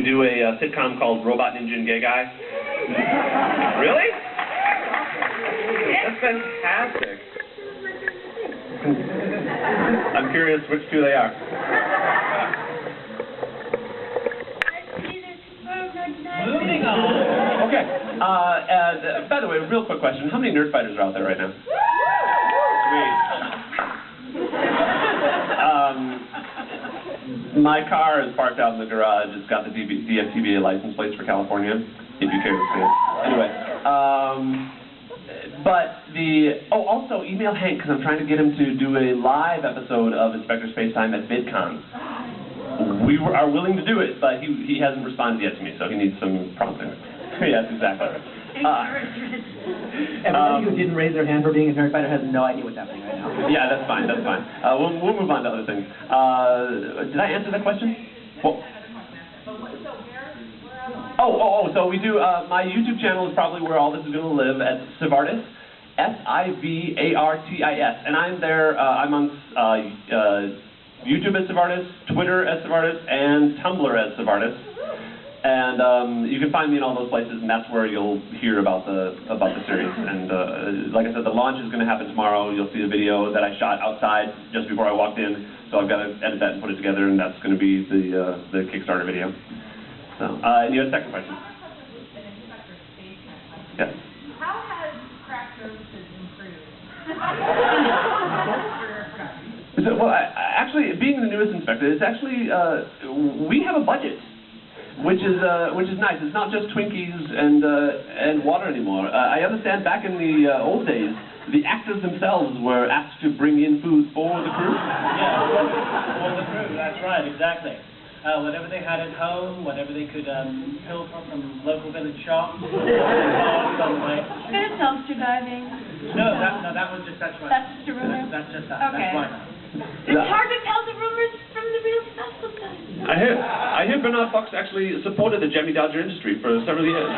do a sitcom called Robot Ninja and Gay Guy. Really? That's fantastic. I'm curious which two they are. Moving on. Okay. By the way, real quick question. How many nerd fighters are out there right now? My car is parked out in the garage. It's got the DFTBA license plates for California, if you care to see it. Anyway, also email Hank, because I'm trying to get him to do a live episode of Inspector Spacetime at VidCon. We are willing to do it, but he hasn't responded yet to me, so he needs some prompting. Yes, exactly. Everybody who didn't raise their hand for being a nerd fighter has no idea what's happening right now. Yeah, that's fine, that's fine. We'll move on to other things. Did I answer that question? Well, so we do, my YouTube channel is probably where all this is going to live, at Sivartis, Sivartis, and I'm there, I'm on YouTube as Sivartis, Twitter as Sivartis, and Tumblr as Sivartis. And you can find me in all those places, and that's where you'll hear about the series. And like I said, the launch is going to happen tomorrow. You'll see a video that I shot outside just before I walked in, so I've got to edit that and put it together, and that's going to be the Kickstarter video. So, and you had a second question. Yes. How has crack services improved? Well, actually, being the newest inspector, it's actually we have a budget. Which is nice. It's not just Twinkies and water anymore. I understand back in the old days, the actors themselves were asked to bring in food for the crew. Yeah, for the crew. That's right, exactly. Whatever they had at home, whatever they could pilfer from local village shops. Bit of dumpster diving. No, that was just that's right. That's just a rumor. That's just that. Okay. That's right. It's hard to tell the rumors from the real stuff sometimes. I hear Bernard Fox actually supported the Jemmy Dodger industry for several years.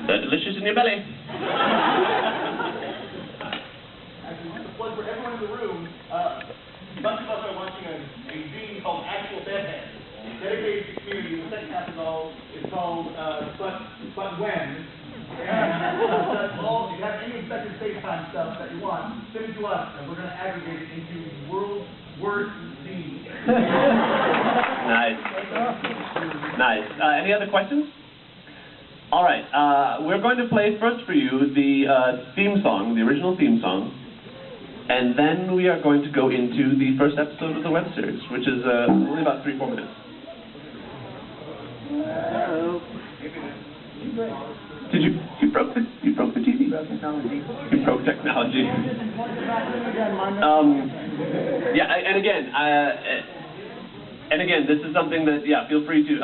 They're delicious in your belly. Actually, just a plug for everyone in the room. A bunch of us are watching a zine called Actual Bedhead, dedicated to the community. The second half is called But When. And if you have any Inspector Spacetime stuff that you want, send it to us, and we're going to aggregate it into the world's worst zine. Nice. Nice. Any other questions? All right. We're going to play first for you the theme song, the original theme song, and then we are going to go into the first episode of the web series, which is only about 3-4 minutes. Did you broke the TV? You broke technology. You broke technology. Yeah, and again, this is something that, yeah, feel free to,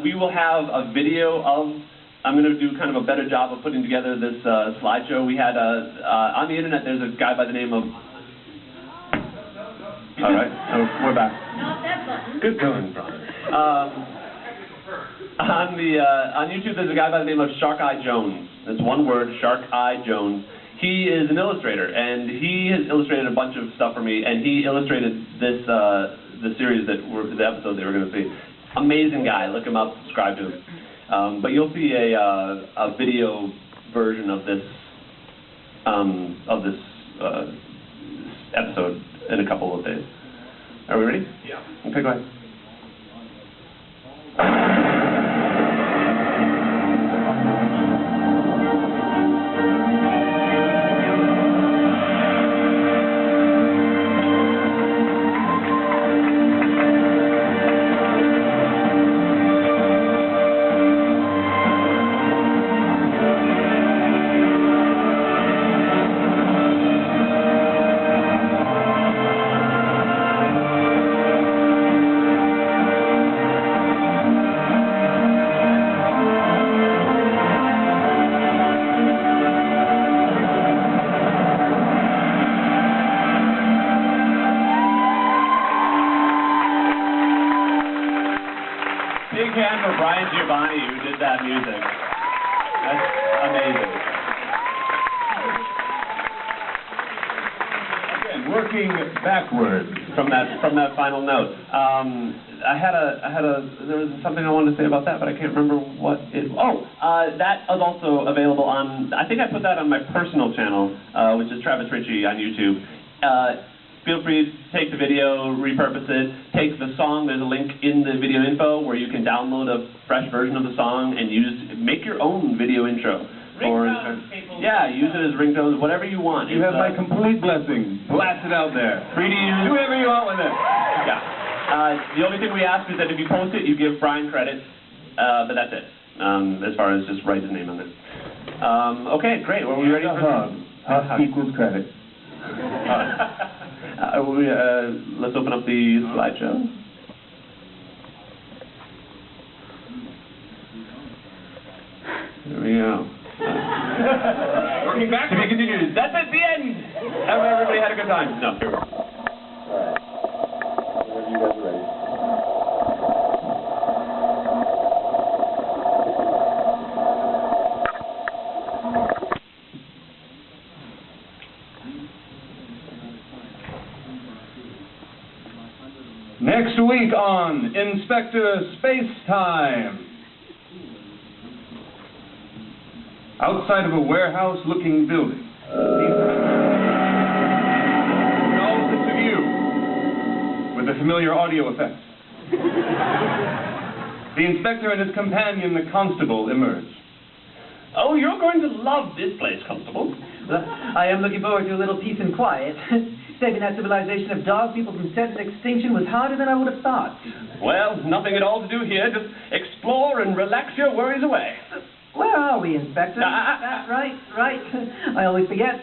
we will have a video of, I'm going to do kind of a better job of putting together this slideshow. We had, on the internet, there's a guy by the name of, all right, we're back. Not that button. Good going, Brian. On YouTube, there's a guy by the name of Shark Eye Jones. That's one word, Shark Eye Jones. He is an illustrator, and he has illustrated a bunch of stuff for me, and he illustrated this, the series the episode that we're going to see. Amazing guy. Look him up, subscribe to him. But you'll see a video version of this episode in a couple of days. Are we ready? Yeah. Okay, go ahead. Big hand for Brian Giovanni, who did that music. That's amazing. Again, working backwards. from that final note. There was something I wanted to say about that, but I can't remember what it. Oh, that is also available on. I think I put that on my personal channel, which is Travis Ritchie on YouTube. Feel free to take the video, repurpose it, take the song. There's a link in the video info where you can download a fresh version of the song and make your own video intro. Yeah, use it as ringtones, whatever you want. You have my complete blessing. Blast it out there. Free to use. Do whatever you want with it. Yeah. The only thing we ask is that if you post it, you give Brian credit, but that's it, as far as just write his name on it. Okay, great. Well, are we ready for Hug equals credit. let's open up the slideshow. There we go. Working back. To be continued. That's at the end. Everybody had a good time. No. Here we go. Whenever you guys are ready. Next week on Inspector Spacetime. Outside of a warehouse-looking building. Opposite to you, with a familiar audio effect. The inspector and his companion, the constable, emerge. Oh, you're going to love this place, Constable. I am looking forward to a little peace and quiet. Saving that civilization of dog people from certain extinction was harder than I would have thought. Well, nothing at all to do here. Just explore and relax your worries away. Where are we, Inspector? Right. I always forget.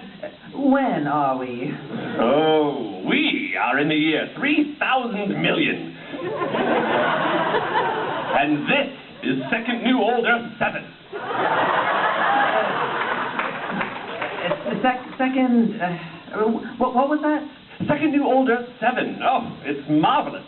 When are we? Oh, we are in the year 3,000 million. And this is Second New Old Earth 7. Second... what was that? Second New Old Earth 7. Oh, it's marvelous.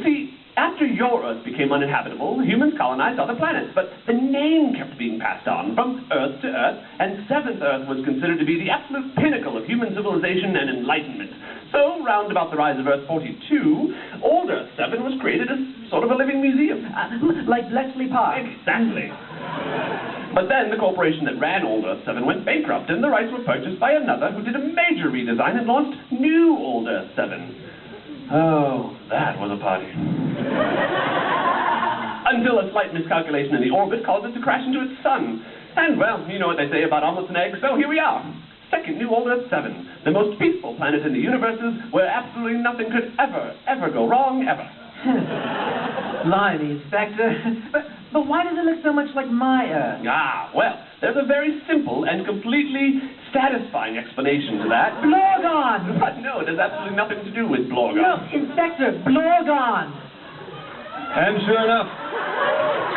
See, after your Earth became uninhabitable, humans colonized other planets, but the name kept being passed on from Earth to Earth, and Seventh Earth was considered to be the absolute pinnacle of human civilization and enlightenment. So, round about the rise of Earth 42, Old Earth 7 was created as sort of a living museum. Like Bletchley Park. Exactly. But then the corporation that ran Old Earth 7 went bankrupt, and the rights were purchased by another who did a major redesign and launched New Old Earth 7. Oh, that was a party. Until a slight miscalculation in the orbit caused it to crash into its sun. And, well, you know what they say about omelets and eggs, so here we are. Second New Old Earth 7, the most peaceful planet in the universes where absolutely nothing could ever go wrong, ever. Blimey, Inspector. But why does it look so much like my Earth? Ah, well, there's a very simple and completely satisfying explanation to that. Blorgon! But no, it has absolutely nothing to do with Blorgon. No, Inspector, Blorgon! And sure enough,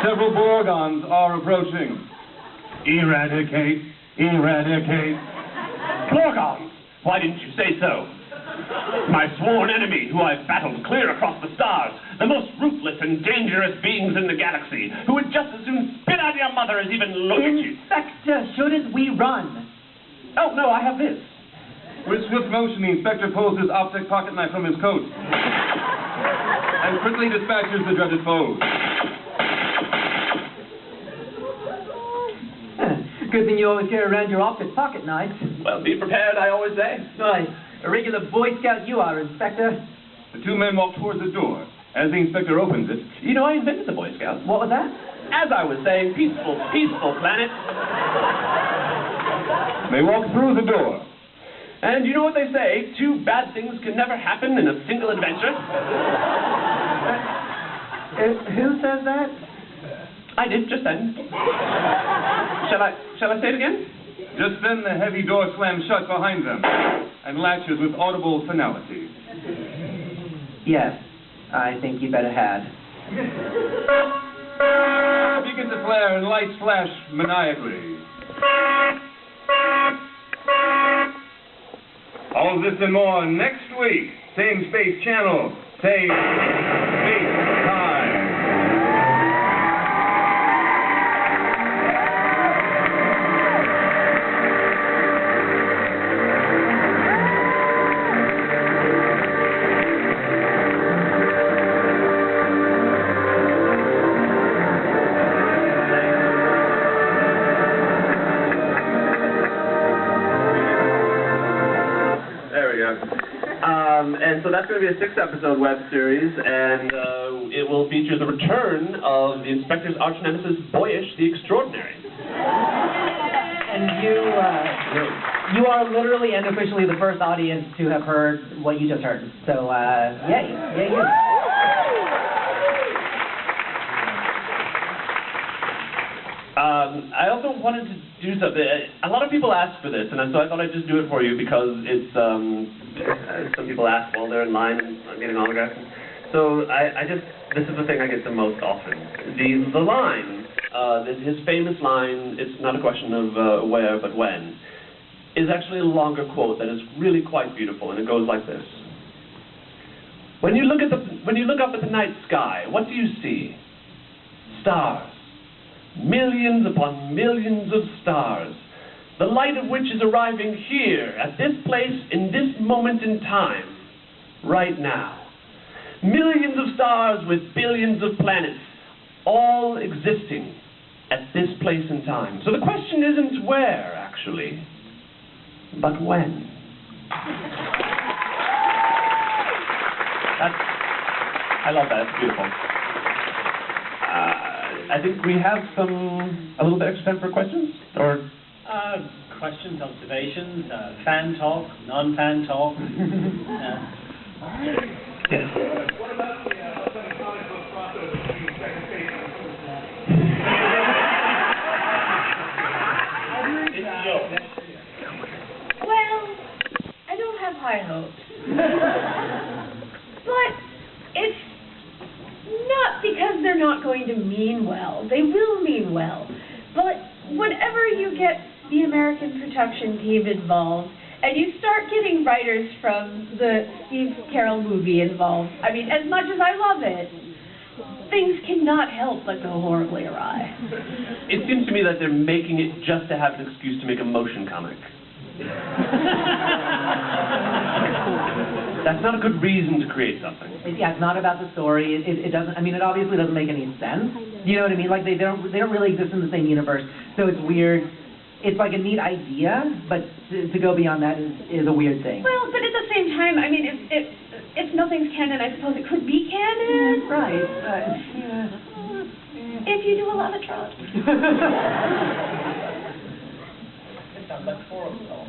several Borgons are approaching. Eradicate, eradicate. Blorgons! Why didn't you say so? My sworn enemy, who I've battled clear across the stars, the most ruthless and dangerous beings in the galaxy, who would just as soon spit out your mother as even look at you. Inspector, shouldn't we run? Oh, no, I have this. With swift motion, the inspector pulls his optic pocket knife from his coat and quickly dispatches the dreaded foes. Good thing you always carry around your optic pocket knife. Well, be prepared, I always say. Right. A regular Boy Scout you are, Inspector. The two men walk towards the door. As the inspector opens it, You know, I invented the Boy Scouts. What was that? As I was saying, peaceful planet. they walk through the door. And you know what they say? Two bad things can never happen in a single adventure. Who says that? I did, just then. Shall I say it again? Just then the heavy door slams shut behind them and latches with audible finality. Yes, I think you better had. Beacons flare and lights flash maniacally. All this and more next week. Same space channel, same space time. And so that's going to be a 6-episode web series, and it will feature the return of the Inspector's arch nemesis, Boyish the Extraordinary. And you are literally and officially the first audience to have heard what you just heard. So, yay, yay, yay. I also wanted to do something. A lot of people ask for this, and so I thought I'd just do it for you because it's, some people ask while they're in line and I'm getting autographs. So this is the thing I get the most often. The line, his famous line, it's not a question of where but when, is actually a longer quote that is really quite beautiful, and it goes like this. When you look up at the night sky, what do you see? Stars. Millions upon millions of stars, the light of which is arriving here, at this place, in this moment in time, right now. Millions of stars with billions of planets, all existing at this place in time. So the question isn't where, actually, but when. I love that, it's beautiful. I think we have a little bit extra time for questions, or? Questions, observations, fan talk, non-fan talk. Yes. What about the upcoming comic book crossover between Second Spacetime? Well, I don't have high hopes. But it's not because they're not going to mean well. They will mean well. But whenever you get the American production team involved, and you start getting writers from the Steve Carell movie involved, I mean, as much as I love it, things cannot help but go horribly awry. It seems to me that they're making it just to have an excuse to make a motion comic. That's not a good reason to create something. Yeah, it's not about the story. It doesn't. I mean, it obviously doesn't make any sense. You know what I mean? Like they don't really exist in the same universe. So it's weird. It's like a neat idea, but to go beyond that is a weird thing. Well, but at the same time, I mean, if nothing's canon, I suppose it could be canon. Right. If you do a lot of trust. It sounds like forum talk.